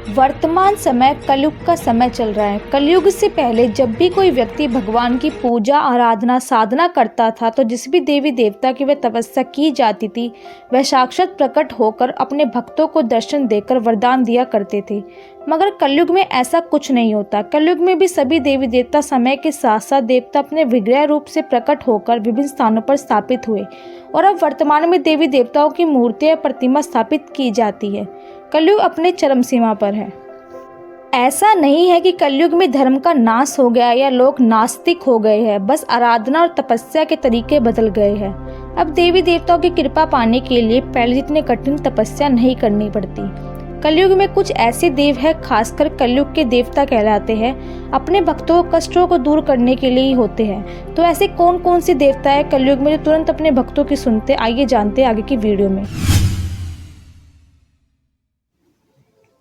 वर्तमान समय कलयुग का समय चल रहा है। कलयुग से पहले जब भी कोई व्यक्ति भगवान की पूजा आराधना साधना करता था तो जिस भी देवी देवता की वह तपस्या की जाती थी वह साक्षात प्रकट होकर अपने भक्तों को दर्शन देकर वरदान दिया करते थे। मगर कलयुग में ऐसा कुछ नहीं होता। कलयुग में भी सभी देवी देवता समय के साथ साथ देवता अपने विग्रह रूप से प्रकट होकर विभिन्न स्थानों पर स्थापित हुए और अब वर्तमान में देवी देवताओं की मूर्तियां प्रतिमा स्थापित की जाती है। कलयुग अपने चरम सीमा पर है। ऐसा नहीं है कि कलयुग में धर्म का नाश हो गया या लोग नास्तिक हो गए हैं, बस आराधना और तपस्या के तरीके बदल गए हैं। अब देवी देवताओं की कृपा पाने के लिए पहले जितने कठिन तपस्या नहीं करनी पड़ती। कलयुग में कुछ ऐसे देव हैं, खासकर कलयुग के देवता कहलाते हैं, अपने भक्तों के कष्टों को दूर करने के लिए ही होते हैं। तो ऐसे कौन कौन से देवता है कलयुग में जो तुरंत अपने भक्तों की सुनते? आइए जानते हैं आगे की वीडियो में।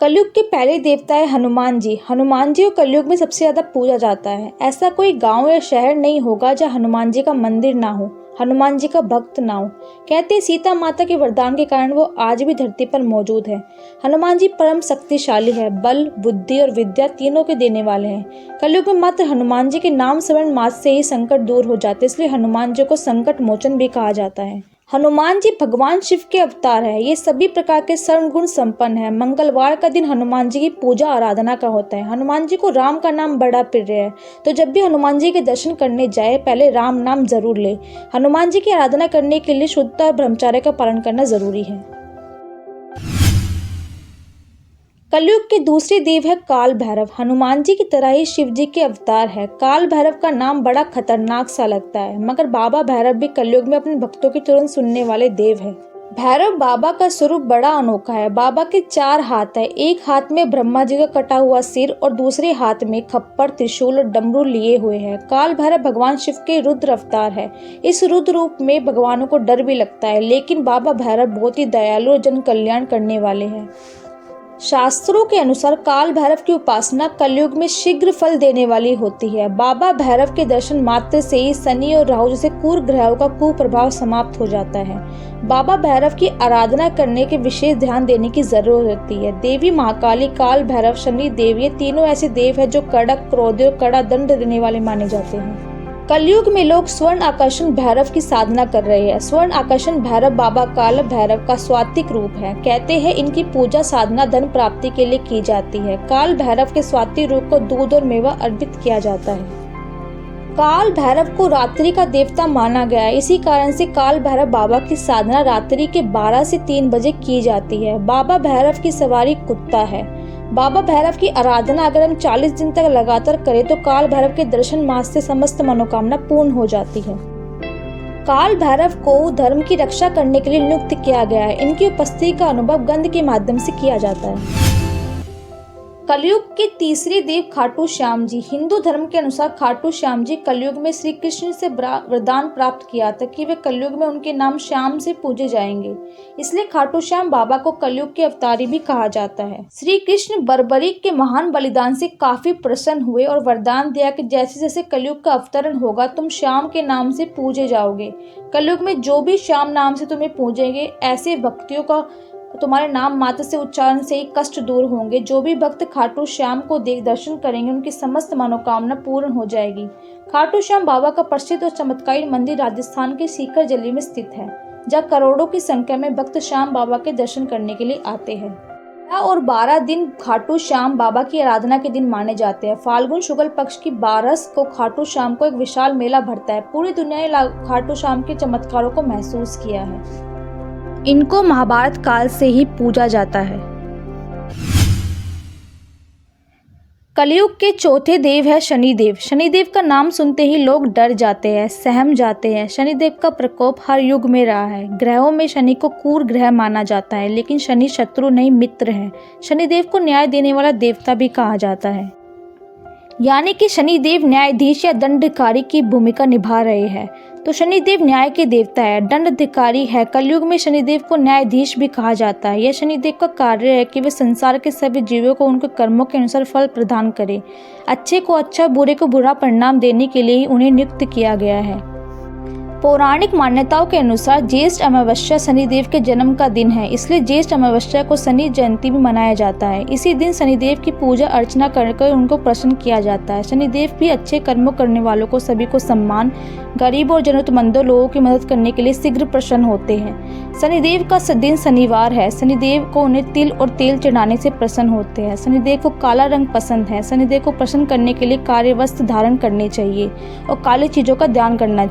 कलयुग के पहले देवता है हनुमान जी। हनुमान जी को कलयुग में सबसे ज़्यादा पूजा जाता है। ऐसा कोई गांव या शहर नहीं होगा जहां हनुमान जी का मंदिर ना हो, हनुमान जी का भक्त ना हो। कहते हैं सीता माता के वरदान के कारण वो आज भी धरती पर मौजूद है। हनुमान जी परम शक्तिशाली है, बल बुद्धि और विद्या तीनों के देने वाले हैं। कलयुग में मात्र हनुमान जी के नाम स्मरण मात्र से ही संकट दूर हो जाते, इसलिए हनुमान जी को संकट मोचन भी कहा जाता है। हनुमान जी भगवान शिव के अवतार है। ये सभी प्रकार के सर्वगुण संपन्न है। मंगलवार का दिन हनुमान जी की पूजा आराधना का होता है। हनुमान जी को राम का नाम बड़ा प्रिय है, तो जब भी हनुमान जी के दर्शन करने जाए पहले राम नाम जरूर ले। हनुमान जी की आराधना करने के लिए शुद्धता और ब्रह्मचर्य का पालन करना जरूरी है। कलयुग के दूसरे देव है काल भैरव। हनुमान जी की तरह ही शिव जी के अवतार है। काल भैरव का नाम बड़ा खतरनाक सा लगता है, मगर बाबा भैरव भी कलयुग में अपने भक्तों की तुरंत सुनने वाले देव है। भैरव बाबा का स्वरूप बड़ा अनोखा है। बाबा के 4 हाथ है। एक हाथ में ब्रह्मा जी का कटा हुआ सिर और दूसरे हाथ में खप्पर, त्रिशूल और डमरू लिए हुए है। काल भैरव भगवान शिव के रुद्र अवतार है। इस रुद्र रूप में भगवानों को डर भी लगता है, लेकिन बाबा भैरव बहुत ही दयालु और जन कल्याण करने वाले हैं। शास्त्रों के अनुसार काल भैरव की उपासना कलयुग में शीघ्र फल देने वाली होती है। बाबा भैरव के दर्शन मात्र से ही शनि और राहु जैसे क्रूर ग्रहों का कुप्रभाव समाप्त हो जाता है। बाबा भैरव की आराधना करने के विशेष ध्यान देने की जरूरत होती है। देवी महाकाली, काल भैरव, शनि देव, ये तीनों ऐसे देव हैं जो कड़क, क्रोधी और कड़ा दंड देने वाले माने जाते हैं। कलयुग में लोग स्वर्ण आकर्षण भैरव की साधना कर रहे हैं। स्वर्ण आकर्षण भैरव बाबा काल भैरव का स्वात्विक रूप है। कहते हैं इनकी पूजा साधना धन प्राप्ति के लिए की जाती है। काल भैरव के स्वात्विक रूप को दूध और मेवा अर्पित किया जाता है। काल भैरव को रात्रि का देवता माना गया है। इसी कारण से काल भैरव बाबा की साधना रात्रि के 12 से 3 बजे की जाती है। बाबा भैरव की सवारी कुत्ता है। बाबा भैरव की आराधना अगर हम 40 दिन तक लगातार करें तो काल भैरव के दर्शन मात्र से समस्त मनोकामना पूर्ण हो जाती है। काल भैरव को धर्म की रक्षा करने के लिए नियुक्त किया गया है। इनकी उपस्थिति का अनुभव गंध के माध्यम से किया जाता है। कलयुग के तीसरे देव खाटू श्याम जी। हिंदू धर्म के अनुसार खाटू श्याम जी कलयुग में श्री कृष्ण से वरदान प्राप्त किया था कि वे कलयुग में उनके नाम श्याम से पूजे जाएंगे, इसलिए खाटू श्याम बाबा को कलयुग के अवतारी भी कहा जाता है। श्री कृष्ण बर्बरीक के महान बलिदान से काफी प्रसन्न हुए और वरदान दिया कि जैसे जैसे कलयुग का अवतरण होगा तुम श्याम के नाम से पूजे जाओगे। कलयुग में जो भी श्याम नाम से तुम्हें पूजेंगे ऐसे भक्तियों का तुम्हारे नाम मात्र से उच्चारण से ही कष्ट दूर होंगे। जो भी भक्त खाटू श्याम को देख दर्शन करेंगे उनकी समस्त मनोकामना पूर्ण हो जाएगी। खाटू श्याम बाबा का प्रसिद्ध और चमत्कारी मंदिर राजस्थान के सीकर जिले में स्थित है, जहाँ करोड़ों की संख्या में भक्त श्याम बाबा के दर्शन करने के लिए आते हैं। और 12 दिन खाटू श्याम बाबा की आराधना के दिन माने जाते हैं। फाल्गुन शुक्ल पक्ष की 12 को खाटू श्याम को एक विशाल मेला भरता है। पूरी दुनिया ने खाटू श्याम के चमत्कारों को महसूस किया है। इनको महाभारत काल से ही पूजा जाता है। कलयुग के चौथे देव है शनिदेव। शनिदेव का नाम सुनते ही लोग डर जाते हैं, सहम जाते हैं। शनिदेव का प्रकोप हर युग में रहा है। ग्रहों में शनि को क्रूर ग्रह माना जाता है, लेकिन शनि शत्रु नहीं मित्र है। शनिदेव को न्याय देने वाला देवता भी कहा जाता है, यानी कि शनिदेव न्यायाधीश या दंडाधिकारी की भूमिका निभा रहे हैं। तो शनिदेव न्याय के देवता है, दंडाधिकारी है। कलयुग में शनिदेव को न्यायाधीश भी कहा जाता है। यह शनिदेव का कार्य है कि वे संसार के सभी जीवों को उनके कर्मों के अनुसार फल प्रदान करें। अच्छे को अच्छा, बुरे को बुरा परिणाम देने के लिए ही उन्हें नियुक्त किया गया है। पौराणिक मान्यताओं के अनुसार ज्येष्ठ अमावस्या शनिदेव के जन्म का दिन है, इसलिए ज्येष्ठ अमावस्या को शनि जयंती भी मनाया जाता है। इसी दिन शनिदेव की पूजा अर्चना कर उनको प्रसन्न किया जाता है। शनिदेव भी अच्छे कर्मों करने वालों को, सभी को सम्मान, गरीबों और जरूरतमंदों लोगों की मदद करने के लिए शीघ्र प्रसन्न होते हैं। शनिदेव का दिन शनिवार है। शनिदेव को उन्हें तिल और तेल चढ़ाने से प्रसन्न होते हैं। शनिदेव को काला रंग पसंद है। शनिदेव को प्रसन्न करने के लिए कार्य वस्त्र धारण करने चाहिए और काली चीज़ों का ध्यान करना चाहिए।